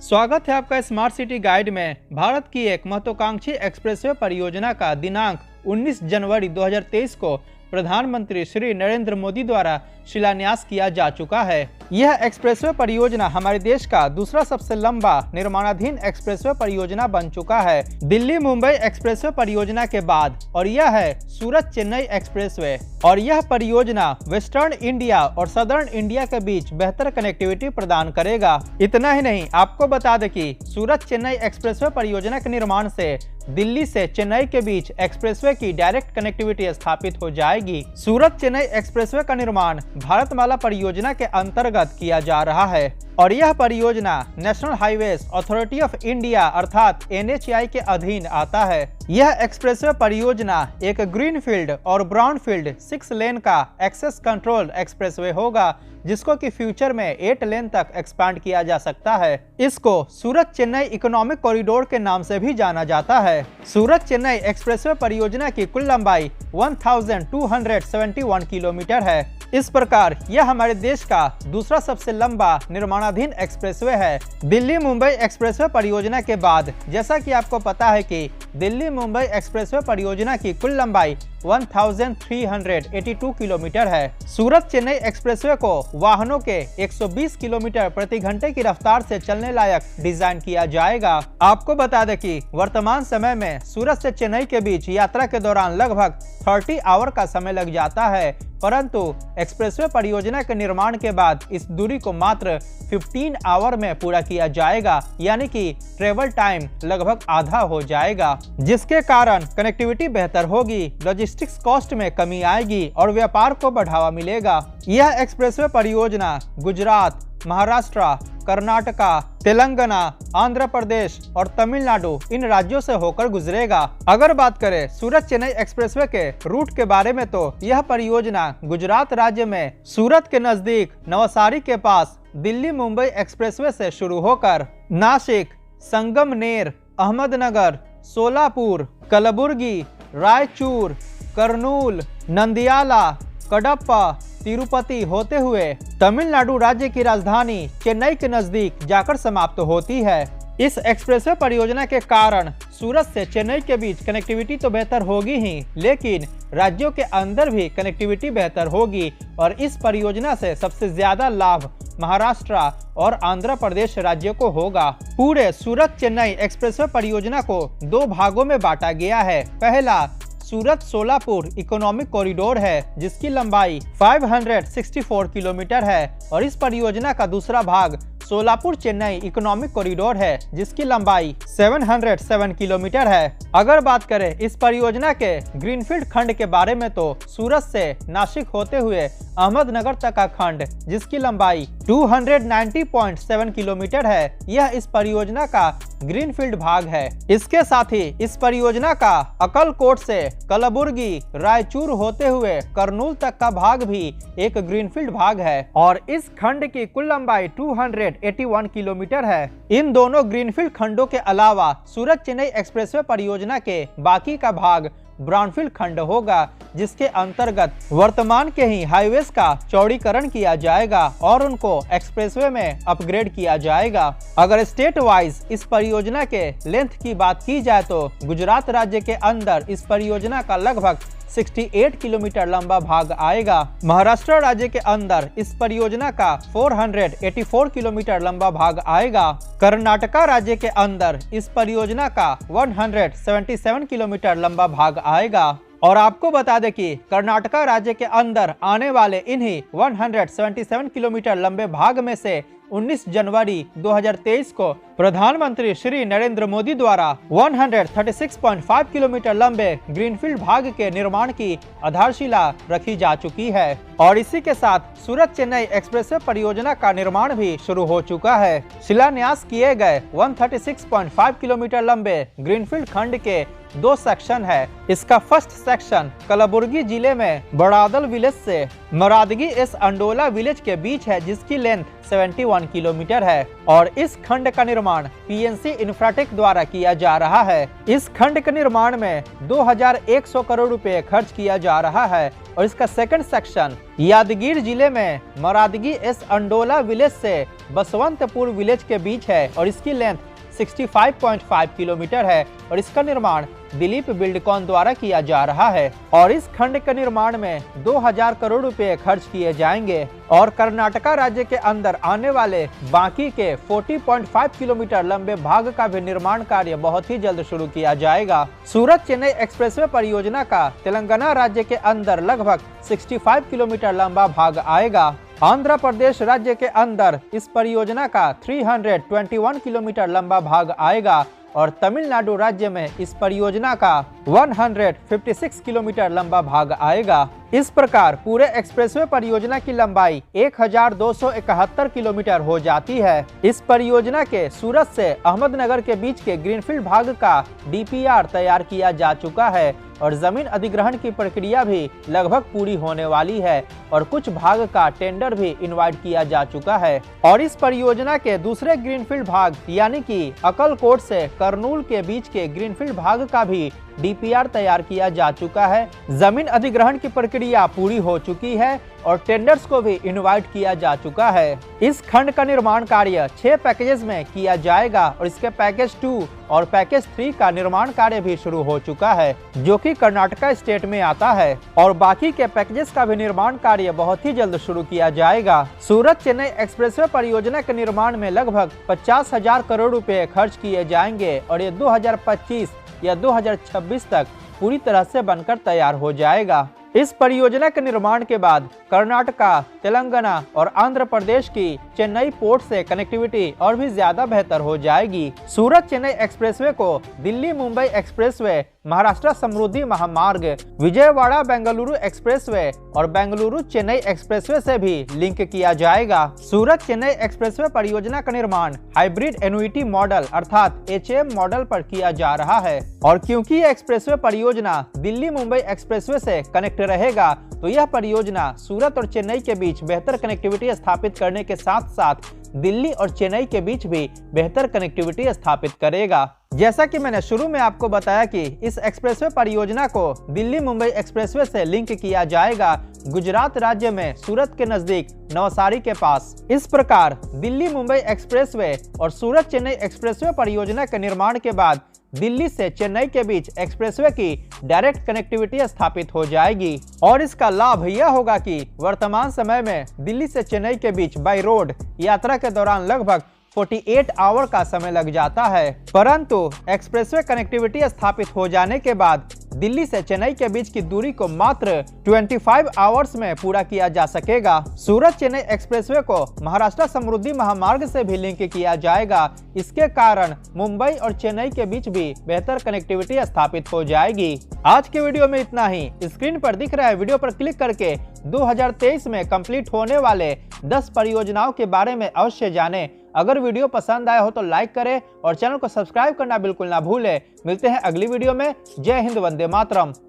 स्वागत है आपका स्मार्ट सिटी गाइड में। भारत की एक महत्वाकांक्षी एक्सप्रेसवे परियोजना का दिनांक 19 जनवरी 2023 को प्रधानमंत्री श्री नरेंद्र मोदी द्वारा शिलान्यास किया जा चुका है। यह एक्सप्रेसवे परियोजना हमारे देश का दूसरा सबसे लंबा निर्माणाधीन एक्सप्रेसवे परियोजना बन चुका है, दिल्ली मुंबई एक्सप्रेसवे परियोजना के बाद, और यह है सूरत चेन्नई एक्सप्रेसवे। और यह परियोजना वेस्टर्न इंडिया और सदर्न इंडिया के बीच बेहतर कनेक्टिविटी प्रदान करेगा। इतना ही नहीं, आपको बता दें कि सूरत चेन्नई एक्सप्रेसवे परियोजना के निर्माण से दिल्ली से चेन्नई के बीच एक्सप्रेसवे की डायरेक्ट कनेक्टिविटी स्थापित हो जाएगी। सूरत चेन्नई एक्सप्रेसवे का निर्माण भारतमाला परियोजना के अंतर्गत किया जा रहा है और यह परियोजना national highways authority of India अर्थात NHAI के अधीन आता है। यह एक्सप्रेसवे परियोजना एक ग्रीनफील्ड और ब्राउनफील्ड 6 लेन का एक्सेस कंट्रोल एक्सप्रेसवे होगा, जिसको कि फ्यूचर में 8 लेन तक एक्सपांड किया जा सकता है। इसको सूरत चेन्नई इकोनॉमिक कॉरिडोर के नाम से भी जाना जाता है। सूरत चेन्नई एक्सप्रेसवे परियोजना की कुल लंबाई 1271 किलोमीटर है। इस प्रकार यह हमारे देश का दूसरा सबसे लंबा निर्माणाधीन एक्सप्रेसवे है, दिल्ली मुंबई एक्सप्रेसवे परियोजना के बाद। जैसा कि आपको पता है कि दिल्ली मुंबई एक्सप्रेसवे परियोजना की कुल लंबाई 1382 किलोमीटर है। सूरत चेन्नई एक्सप्रेसवे को वाहनों के 120 किलोमीटर प्रति घंटे की रफ्तार से चलने लायक डिजाइन किया जाएगा। आपको बता दें कि वर्तमान समय में सूरत से चेन्नई के बीच यात्रा के दौरान लगभग 30 आवर का समय लग जाता है, परंतु एक्सप्रेसवे परियोजना के निर्माण के बाद इस दूरी को मात्र 15 आवर में पूरा किया जाएगा, यानी कि ट्रेवल टाइम लगभग आधा हो जाएगा, जिसके कारण कनेक्टिविटी बेहतर होगी, लॉजिस्टिक्स कॉस्ट में कमी आएगी और व्यापार को बढ़ावा मिलेगा। यह एक्सप्रेसवे परियोजना गुजरात, महाराष्ट्र, कर्नाटका, तेलंगाना, आंध्र प्रदेश और तमिलनाडु इन राज्यों से होकर गुजरेगा। अगर बात करें सूरत चेन्नई एक्सप्रेसवे के रूट के बारे में, तो यह परियोजना गुजरात राज्य में सूरत के नजदीक नवसारी के पास दिल्ली मुंबई एक्सप्रेसवे से शुरू होकर नासिक, संगमनेर, अहमदनगर, सोलापुर, कलबुर्गी, रायचूर, कर्नूल, नंदियाला, कडप्पा, तिरुपति होते हुए तमिलनाडु राज्य की राजधानी चेन्नई के नजदीक जाकर समाप्त होती है। इस एक्सप्रेसवे परियोजना के कारण सूरत से चेन्नई के बीच कनेक्टिविटी तो बेहतर होगी ही, लेकिन राज्यों के अंदर भी कनेक्टिविटी बेहतर होगी और इस परियोजना से सबसे ज्यादा लाभ महाराष्ट्र और आंध्र प्रदेश राज्यों को होगा। पूरे सूरत चेन्नई एक्सप्रेसवे परियोजना को 2 भागों में बांटा गया है। पहला सूरत सोलापुर इकोनॉमिक कॉरिडोर है, जिसकी लंबाई 564 किलोमीटर है, और इस परियोजना का दूसरा भाग सोलापुर चेन्नई इकोनॉमिक कॉरिडोर है, जिसकी लंबाई 707 किलोमीटर है। अगर बात करें इस परियोजना के ग्रीनफील्ड खंड के बारे में, तो सूरत से नासिक होते हुए अहमदनगर तक का खंड, जिसकी लंबाई 290.7 किलोमीटर है, यह इस परियोजना का ग्रीनफील्ड भाग है। इसके साथ ही इस परियोजना का अकलकोट से कलबुर्गी, रायचूर होते हुए कर्नूल तक का भाग भी एक ग्रीनफील्ड भाग है और इस खंड की कुल लंबाई 281 किलोमीटर है। इन दोनों ग्रीनफील्ड खंडों के अलावा सूरत चेन्नई एक्सप्रेसवे परियोजना के बाकी का भाग ब्राउनफील्ड खंड होगा, जिसके अंतर्गत वर्तमान के ही हाईवेज का चौड़ीकरण किया जाएगा और उनको एक्सप्रेसवे में अपग्रेड किया जाएगा। अगर स्टेट वाइज इस परियोजना के लेंथ की बात की जाए, तो गुजरात राज्य के अंदर इस परियोजना का लगभग 68 किलोमीटर लंबा भाग आएगा। महाराष्ट्र राज्य के अंदर इस परियोजना का 484 किलोमीटर लंबा भाग आएगा। कर्नाटका राज्य के अंदर इस परियोजना का 177 किलोमीटर लंबा भाग आएगा। और आपको बता दें कि कर्नाटका राज्य के अंदर आने वाले इन्हीं 177 किलोमीटर लंबे भाग में से 19 जनवरी 2023 को प्रधानमंत्री श्री नरेंद्र मोदी द्वारा 136.5 किलोमीटर लंबे ग्रीनफील्ड भाग के निर्माण की आधारशिला रखी जा चुकी है और इसी के साथ सूरत चेन्नई एक्सप्रेसवे परियोजना का निर्माण भी शुरू हो चुका है। शिलान्यास किए गए 136.5 किलोमीटर लंबे ग्रीनफील्ड खंड के 2 सेक्शन है। इसका फर्स्ट सेक्शन कलबुर्गी जिले में बड़ादल विलेज से मरादगी एस अंडोला विलेज के बीच है, जिसकी लेंथ 71 किलोमीटर है और इस खंड का निर्माण पीएनसी इंफ्राटेक द्वारा किया जा रहा है। इस खंड के निर्माण में 2100 करोड़ रुपए खर्च किया जा रहा है और इसका सेकंड सेक्शन यादगीर जिले में मरादगी एस अंडोला विलेज से बसवंतपुर विलेज के बीच है और इसकी लेंथ 65.5 किलोमीटर है और इसका निर्माण दिलीप बिल्डकॉन द्वारा किया जा रहा है और इस खंड के निर्माण में 2000 करोड़ रुपए खर्च किए जाएंगे और कर्नाटका राज्य के अंदर आने वाले बाकी के 40.5 किलोमीटर लंबे भाग का भी निर्माण कार्य बहुत ही जल्द शुरू किया जाएगा। सूरत चेन्नई एक्सप्रेसवे परियोजना का तेलंगाना राज्य के अंदर लगभग 65 किलोमीटर लंबा भाग आएगा। आंध्र प्रदेश राज्य के अंदर इस परियोजना का 321 किलोमीटर लंबा भाग आएगा और तमिलनाडु राज्य में इस परियोजना का 156 किलोमीटर लंबा भाग आएगा। इस प्रकार पूरे एक्सप्रेसवे परियोजना की लंबाई 1271 किलोमीटर हो जाती है। इस परियोजना के सूरत से अहमदनगर के बीच के ग्रीनफील्ड भाग का डीपीआर तैयार किया जा चुका है और जमीन अधिग्रहण की प्रक्रिया भी लगभग पूरी होने वाली है और कुछ भाग का टेंडर भी इनवाइट किया जा चुका है और इस परियोजना के दूसरे ग्रीनफील्ड भाग यानी कि अकलकोट से करनूल के बीच के ग्रीनफील्ड भाग का भी डीपीआर तैयार किया जा चुका है। जमीन अधिग्रहण की प्रक्रिया पूरी हो चुकी है और टेंडर्स को भी इनवाइट किया जा चुका है। इस खंड का निर्माण कार्य 6 पैकेजेस में किया जाएगा और इसके पैकेज 2 और पैकेज 3 का निर्माण कार्य भी शुरू हो चुका है, जो कि कर्नाटका स्टेट में आता है और बाकी के पैकेजेस का भी निर्माण कार्य बहुत ही जल्द शुरू किया जाएगा। सूरत चेन्नई एक्सप्रेसवे परियोजना के निर्माण में लगभग 50,000 करोड़ रुपए खर्च किए जाएंगे और ये 2025 या 2026 तक पूरी तरह से बनकर तैयार हो जाएगा। इस परियोजना के निर्माण के बाद कर्नाटका, तेलंगाना और आंध्र प्रदेश की चेन्नई पोर्ट से कनेक्टिविटी और भी ज्यादा बेहतर हो जाएगी। सूरत चेन्नई एक्सप्रेसवे को दिल्ली मुंबई एक्सप्रेसवे, महाराष्ट्र समृद्धि महामार्ग, विजयवाड़ा बेंगलुरु एक्सप्रेसवे और बेंगलुरु चेन्नई एक्सप्रेसवे से भी लिंक किया जाएगा। सूरत चेन्नई एक्सप्रेसवे परियोजना का निर्माण हाइब्रिड एनुइटी मॉडल अर्थात HAM मॉडल पर किया जा रहा है और क्योंकि यह एक्सप्रेसवे परियोजना दिल्ली मुंबई एक्सप्रेसवे से कनेक्ट रहेगा तो यह परियोजना सूरत और चेन्नई के बीच बेहतर कनेक्टिविटी स्थापित करने के साथ साथ दिल्ली और चेन्नई के बीच भी बेहतर कनेक्टिविटी स्थापित करेगा। जैसा कि मैंने शुरू में आपको बताया कि इस एक्सप्रेसवे परियोजना को दिल्ली मुंबई एक्सप्रेसवे से लिंक किया जाएगा गुजरात राज्य में सूरत के नजदीक नवसारी के पास। इस प्रकार दिल्ली मुंबई एक्सप्रेसवे और सूरत चेन्नई एक्सप्रेसवे परियोजना के निर्माण के बाद दिल्ली से चेन्नई के बीच एक्सप्रेसवे की डायरेक्ट कनेक्टिविटी स्थापित हो जाएगी और इसका लाभ यह होगा कि वर्तमान समय में दिल्ली से चेन्नई के बीच बाय रोड यात्रा के दौरान लगभग 48 आवर का समय लग जाता है, परंतु एक्सप्रेसवे कनेक्टिविटी स्थापित हो जाने के बाद दिल्ली से चेन्नई के बीच की दूरी को मात्र 25 आवर्स में पूरा किया जा सकेगा। सूरत चेन्नई एक्सप्रेसवे को महाराष्ट्र समृद्धि महामार्ग से भी लिंक किया जाएगा। इसके कारण मुंबई और चेन्नई के बीच भी बेहतर कनेक्टिविटी स्थापित हो जाएगी। आज के वीडियो में इतना ही। स्क्रीन पर दिख रहा है वीडियो पर क्लिक करके 2023 में कंप्लीट होने वाले 10 परियोजनाओं के बारे में अवश्य जानें। अगर वीडियो पसंद आया हो तो लाइक करें और चैनल को सब्सक्राइब करना बिल्कुल ना भूलें। मिलते हैं अगली वीडियो में। जय हिंद, वंदे मातरम।